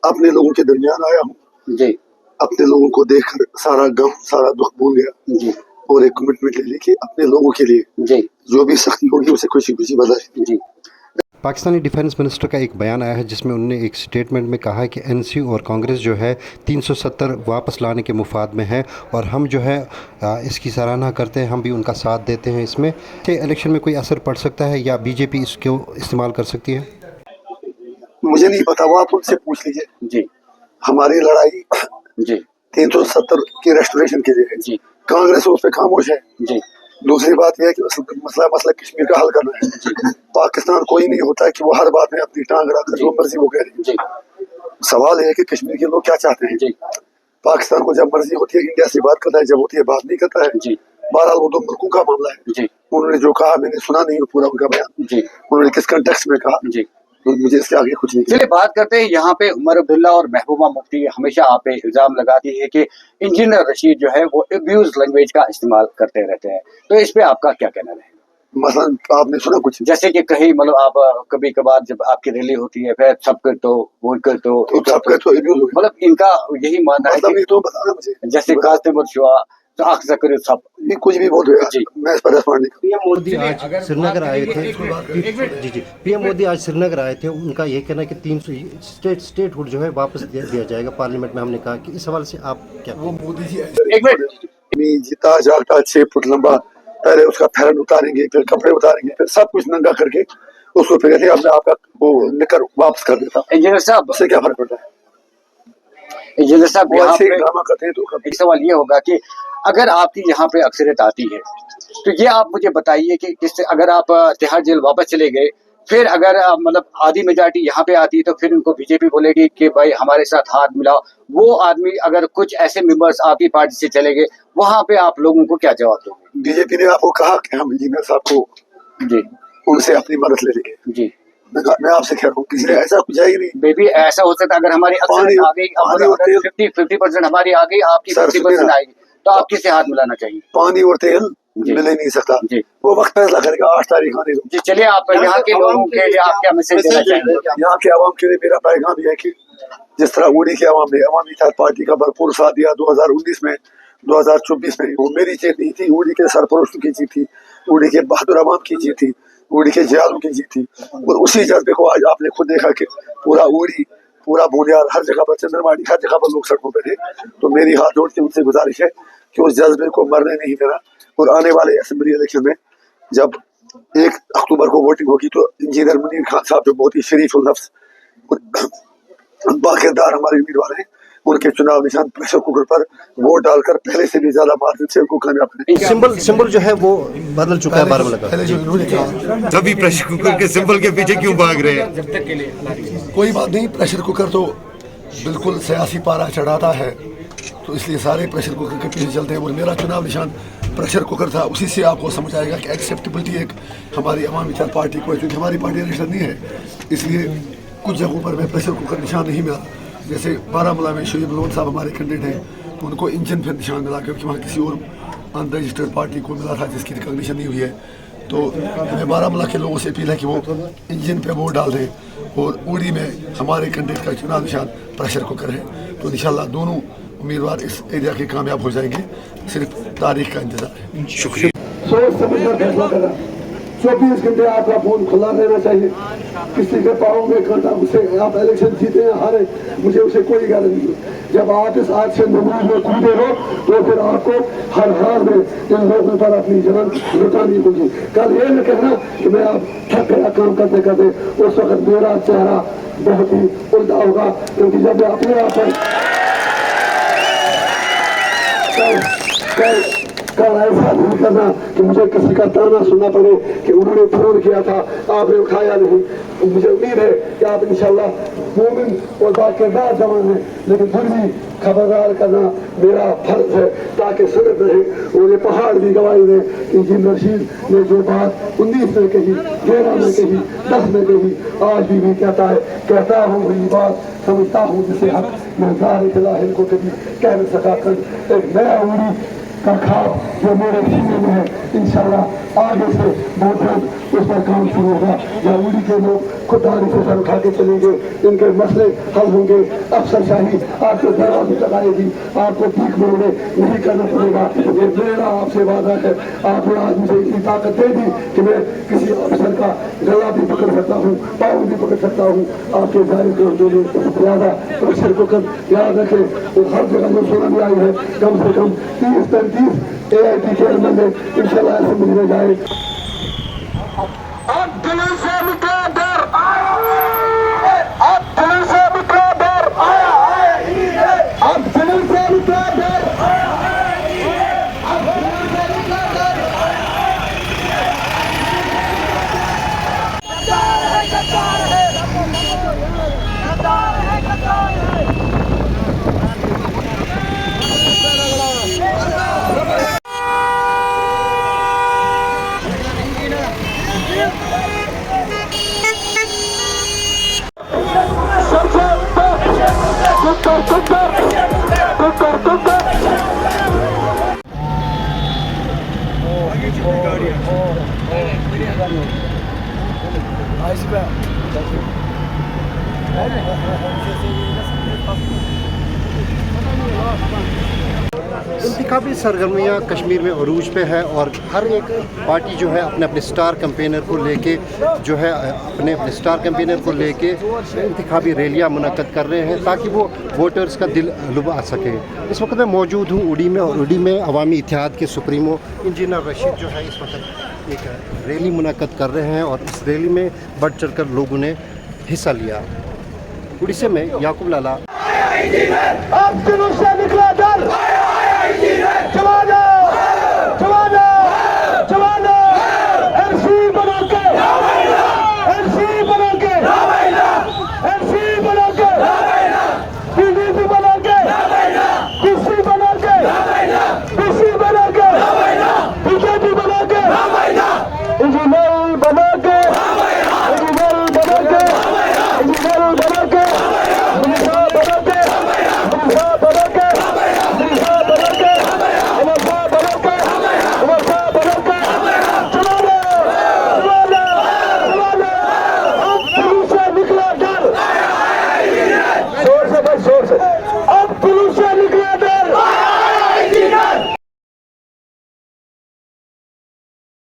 अपने लोगों के दरमियान आया हूँ जी अपने लोगों को देखकर सारा गम सारा दुख भूल गया जी और एक कमिटमेंट ले ली कि अपने लोगों के लिए जी जो भी सख्ती होगी उसे खुशी खुशी बर्दाश्त। जी। पाकिस्तानी डिफेंस मिनिस्टर का एक बयान आया है जिसमें उन्होंने एक स्टेटमेंट में कहा है कि एनसी और कांग्रेस जो है 370 वापस लाने के मुफाद में है और हम जो है इसकी सराहना करते हैं, हम भी उनका साथ देते हैं। इसमें इलेक्शन में कोई असर पड़ सकता है या बीजेपी इसको इस्तेमाल कर सकती है? मुझे नहीं पता, वो आप उनसे पूछ लीजिए। जी हमारी लड़ाई जी 370 की रेस्टोरेशन के लिए है, जी कांग्रेस उस पर खामोश है। जी दूसरी बात यह है कि मसला कश्मीर का हल करना है। पाकिस्तान कोई नहीं होता है कि वो हर बात में अपनी टांग रखकर जो मर्जी वो कह जी सवाल है कि कश्मीर के लोग क्या चाहते हैं। जी पाकिस्तान को जब मर्जी होती है इंडिया से बात करता है, जब होती है बात नहीं करता है। जी बहरहाल वो दो मुल्कों का मामला है। जी उन्होंने जो कहा मैंने सुना नहीं पूरा उनका बयान, जी उन्होंने किस कंटेक्स्ट में कहा, जी। तो मुझे इसके आगे कुछ नहीं। चलिए बात करते हैं यहाँ पे उमर अब्दुल्ला और महबूबा मुफ्ती हमेशा आप पे इल्जाम लगाती है कि इंजीनियर रशीद जो है वो अब्यूज लैंग्वेज का इस्तेमाल करते रहते हैं, तो इस पे आपका क्या कहना है? मसलन आपने सुना कुछ, जैसे कि कहीं मतलब आप कभी कभार जब आपकी रैली होती है फिर सब कर तो वो कर तो सबका तो abuse हो गया। मतलब इनका यही मानना है मतलब कि ये तो बताना मुझे, जैसे कासिम और शुआ तो अक्सर करे सब ये कुछ भी बोल रहे जी। हैं, मैं इस पर रेस्पॉन्ड नहीं पीएम मोदी आज श्रीनगर आए थे। जी जी, पीएम मोदी आज श्रीनगर आए थे, उनका ये कहना है कि 300 स्टेटहुड जो है वापस दिया जाएगा पार्लियामेंट में। हमने कहा कि इस सवाल से आप क्या? वो मोदी जी एक मिनट जीता जागता 6 फुट लंबा, पहले उसका फैरन उतारेंगे, फिर कपड़े उतारेंगे, फिर सब कुछ नंगा करके उसको फिर कहते हैं अपने आपका वो निकर वापस कर देता। इंजीनियर साहब, उससे क्या फर्क पड़ता है? इंजीनियर साहब वो यहाँ ऐसे पे ड्रामा करते हैं तो एक सवाल ये होगा कि अगर आपकी यहाँ पे अक्सरियत आती है तो ये आप मुझे बताइए कि किससे अगर आप तिहाड़ जेल वापस चले गए, फिर अगर मतलब आधी मेजॉरिटी यहाँ पे आती है तो फिर उनको बीजेपी बोलेगी कि भाई हमारे साथ हाथ मिलाओ। वो आदमी अगर कुछ ऐसे मेंबर्स आपकी पार्टी से चले गए, वहां पे आप लोगों को क्या जवाब दोगे? बीजेपी ने आपको कहा कि हम इंजीनियर साहब को जी उनसे अपनी मदद ले लेंगे। जी मैं आपसे कह रहा हूँ किसी ने ऐसा कुछ है ही नहीं। बेबी ऐसा हो सकता है अगर हमारी अक्सरियत आ गई, पानी और तेल 50% हमारी आ गई, आपकी 50% आएगी, तो आप किससे हाथ मिलाना चाहिए? पानी और तेल मिल ही नहीं सकता। जी वो वक्त फैसला करेगा, 8 तारीख आने दो। जी। चलिए आप यहाँ के लोगों के लिए आप क्या मैसेज देना चाहेंगे? यहाँ के आवाम के लिए मेरा पैगाम यह है कि जिस तरह उड़ी के आवाम ने अवामी इत्तेहाद पार्टी का भरपूर साथ दिया 2019 में, 2024 में, वो मेरी जीत नहीं थी, उड़ी के सरपरस्तों की जीत थी, उड़ी के बहादुर आवाम की जीत थी, उड़ी के जयालों की जीत थी। और उसी जज्बे को आज आपने खुद देखा कि पूरा उड़ी, पूरा बुनियाद, हर जगह पर चंद्रवाड़ी, हर जगह पर लोग सड़कों पर थे। तो मेरी हाथ जोड़ के उनसे गुजारिश है कि उस जज्बे को मरने नहीं देना। और आने वाले असेंबली इलेक्शन में जब 1 अक्टूबर को वोटिंग होगी तो इंजीनियर मुनीर खान साहब जो बहुत ही शरीफ नफ्स बाकिरदार हमारे उम्मीदवार हैं, उनके चुनाव निशान प्रेशर कुकर पर वोट डालकर पहले से भी ज्यादा मार्जिन से उनको कामयाब करें। सिंबल जो है वो बदल चुका है बारामूला का। सभी प्रेशर कुकर के सिंबल के पीछे क्यों भाग रहे हैं? कोई बात नहीं, प्रेशर कुकर तो बिल्कुल सियासी पारा चढ़ाता है, तो इसलिए सारे प्रेशर कुकर के पीछे चलते हैं। और मेरा चुनाव निशान प्रेशर कुकर था, उसी से आपको समझ आएगा कि एक्सेप्टेबिलिटी एक हमारी अवामी इत्तेहाद पार्टी को है, क्योंकि हमारी पार्टी रजिस्टर नहीं है, इसलिए कुछ जगहों पर मैं प्रेशर कुकर निशान नहीं मिला। जैसे बारामूला में शोएब लोन साहब हमारे कैंडिडेट हैं, तो उनको इंजन फिर निशान मिला, क्योंकि वहाँ किसी और अनरजिस्टर्ड पार्टी को मिला था जिसकी रिकॉग्निशन नहीं हुई है। तो हमें बारामूला के लोगों से अपील है कि वो इंजन पे वोट डाल दें। और उड़ी में हमारे कैंडिडेट का चुनाव निशान प्रेशर कुकर है, तो इंशाल्लाह दोनों उम्मीदवार इस एरिया के कामयाब हो जाएंगे, सिर्फ तारीख का इंतजार है। शुक्रिया। सोच समझकर फैसला करना, 24 घंटे आपका फोन खुला रहना चाहिए। किसी के पाँव में कांटा, उसे आप इलेक्शन जीते हैं हारे, मुझे उसे कोई गारंटी नहीं। जब आप इस आज से नमाज में कूदे हो तो फिर आपको हर हाल में इन लोगों पर अपनी जान लुटानी होगी। कल ये न कहना कि मैं आप थक गया काम करते करते, उस वक्त मेरा चेहरा बहुत ही उल्टा होगा, क्योंकि जब मैं अपने आप कल ऐसा नहीं करना कि मुझे किसी का ताना सुनना पड़े कि उन्होंने फोन किया था आपने उठाया नहीं। तो मुझे उम्मीद है कि आप इंशाल्लाह मोमिन और बाकिरदार जवान हैं, लेकिन फिर भी खबरदार करना मेरा फर्ज है ताकि सुनत रहे। और ये पहाड़ भी गवाही दे कि इंजीनियर रशीद ने जो बात 19 में कही, 13 में कही, 10 में कही, आज भी कहता है। कहता हूँ वही बात, समझता हूँ जिसे हक मैं ज़ाहिर खिला इनको कभी कह न सका। कर एक नया उड़ी का खाब जो मेरे सीने में है, इंशाल्लाह आगे से बहुत जल्द उस पर काम शुरू होगा। यहूदी के लोग खुदारी से सर उठा के चलेंगे, इनके मसले हल होंगे। अफसरशाही आपके दरवाजे तक आएगी, आपको भीख मांगने नहीं करना पड़ेगा। ये मेरा आपसे वादा है। आपने आज मुझे इतनी ताकत दे दी कि मैं किसी अफसर का गला भी पकड़ सकता हूँ, पाँव भी पकड़ सकता हूँ। आपके जाहिर के लिए ज़्यादा प्रेशर कुकर याद रखें, वो हर जगह में सुना भी आई है। कम से कम 30-35 AIT चेयरमैन ने इंशाल्लाह असेंबली में जाए। अब दिल से निकला डर आया, अब दिल से निकला डर आया, अब दिल से निकला डर आया, अब दिल से निकला डर इंतखाबी सरगर्मियाँ कश्मीर में अरूज पे है और हर एक पार्टी जो है अपने अपने स्टार कैंपेनर को लेके जो है अपने स्टार कैंपेनर को लेके इंतखाबी रैलियाँ मुनक्कद कर रहे हैं ताकि वो वोटर्स का दिल लुभा सके। इस वक्त मैं मौजूद हूँ उड़ी में, और उड़ी में अवामी इत्तेहाद के सुप्रीमो इंजीनियर रशीद जो है इस वक्त एक रैली मुनक्कद कर रहे हैं और इस रैली में बढ़ चढ़ कर लोगों ने हिस्सा लिया। उड़ी से मैं याकूब लाला।